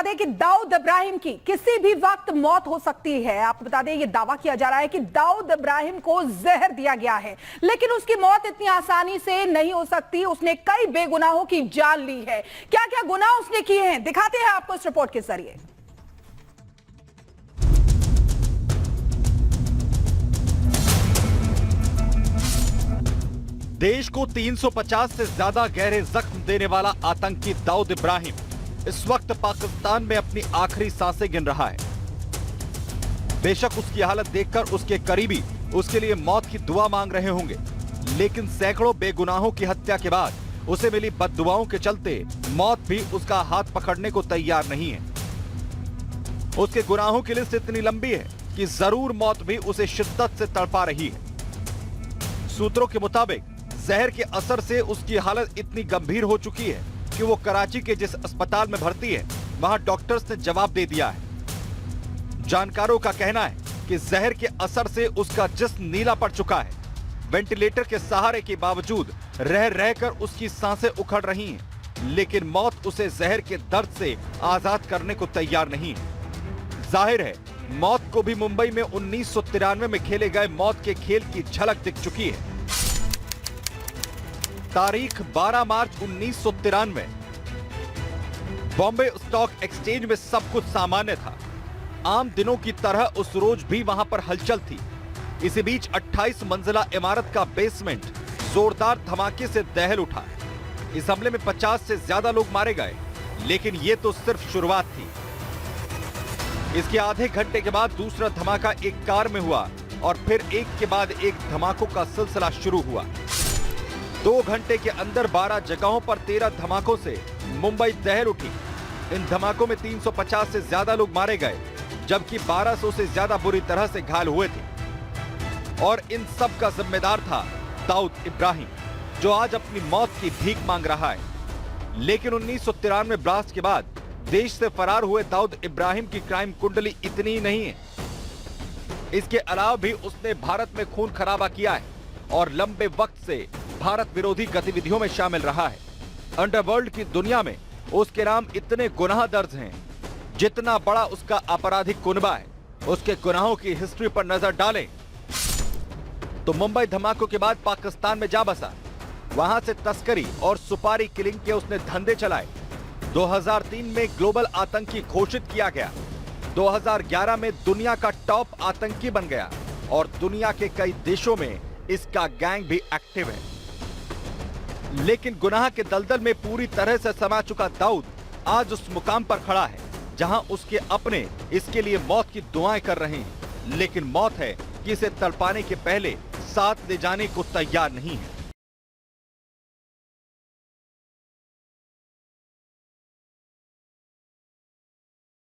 बता दें कि दाऊद इब्राहिम की किसी भी वक्त मौत हो सकती है। आपको बता दें, ये दावा किया जा रहा है कि दाऊद इब्राहिम को जहर दिया गया है, लेकिन उसकी मौत इतनी आसानी से नहीं हो सकती। उसने कई बेगुनाहों की जान ली है। क्या क्या गुनाह उसने किए हैं, दिखाते हैं आपको इस रिपोर्ट के जरिए। देश को 350 से ज्यादा गहरे जख्म देने वाला आतंकी दाऊद इब्राहिम इस वक्त पाकिस्तान में अपनी आखिरी सांसें गिन रहा है। बेशक उसकी हालत देखकर उसके करीबी उसके लिए मौत की दुआ मांग रहे होंगे, लेकिन सैकड़ों बेगुनाहों की हत्या के बाद उसे मिली बद्दुआओं के चलते मौत भी उसका हाथ पकड़ने को तैयार नहीं है। उसके गुनाहों की लिस्ट इतनी लंबी है कि जरूर मौत भी उसे शिद्दत से तड़पा रही है। सूत्रों के मुताबिक जहर के असर से उसकी हालत इतनी गंभीर हो चुकी है कि वो कराची के जिस अस्पताल में भर्ती है, वहां डॉक्टर्स ने जवाब दे दिया है। जानकारों का कहना है कि जहर के असर से उसका जिस्म नीला पड़ चुका है। वेंटिलेटर के सहारे के बावजूद रह रहकर उसकी सांसें उखड़ रही हैं, लेकिन मौत उसे जहर के दर्द से आजाद करने को तैयार नहीं है। जाहिर है, मौत को भी मुंबई में 1993 में खेले गए मौत के खेल की झलक दिख चुकी है। तारीख 12 मार्च 1993। बॉम्बे स्टॉक एक्सचेंज में सब कुछ सामान्य था। आम दिनों की तरह उस रोज भी वहां पर हलचल थी। इसी बीच 28 मंजिला इमारत का बेसमेंट जोरदार धमाके से दहल उठा। इस हमले में 50 से ज्यादा लोग मारे गए, लेकिन यह तो सिर्फ शुरुआत थी। इसके आधे घंटे के बाद दूसरा धमाका एक कार में हुआ और फिर एक के बाद एक धमाकों का सिलसिला शुरू हुआ। 2 घंटे के अंदर 12 जगहों पर 13 धमाकों से मुंबई दहल उठी। इन धमाकों में 350 से ज्यादा लोग मारे गए, जबकि 1200 से ज्यादा बुरी तरह से घायल हुए थे। और इन सब का जिम्मेदार था दाऊद इब्राहिम, जो आज अपनी मौत की भीख मांग रहा है। लेकिन 1993 ब्लास्ट के बाद देश से फरार हुए दाऊद इब्राहिम की क्राइम कुंडली इतनी ही नहीं है। इसके अलावा भी उसने भारत में खून खराबा किया है और लंबे वक्त से भारत विरोधी गतिविधियों में शामिल रहा है। अंडरवर्ल्ड की दुनिया में उसके नाम इतने गुनाह दर्ज हैं, जितना बड़ा उसका आपराधिक कुनबा है। उसके गुनाहों की हिस्ट्री पर नजर डालें तो मुंबई धमाकों के बाद पाकिस्तान में जा बसा। वहां से तस्करी और सुपारी किलिंग के उसने धंधे चलाए। 2003 में ग्लोबल आतंकी घोषित किया गया। 2011 में दुनिया का टॉप आतंकी बन गया और दुनिया के कई देशों में इसका गैंग भी एक्टिव है। लेकिन गुनाह के दलदल में पूरी तरह से समा चुका दाऊद आज उस मुकाम पर खड़ा है जहां उसके अपने इसके लिए मौत की दुआएं कर रहे हैं, लेकिन मौत है कि इसे तड़पाने के पहले साथ ले जाने को तैयार नहीं है।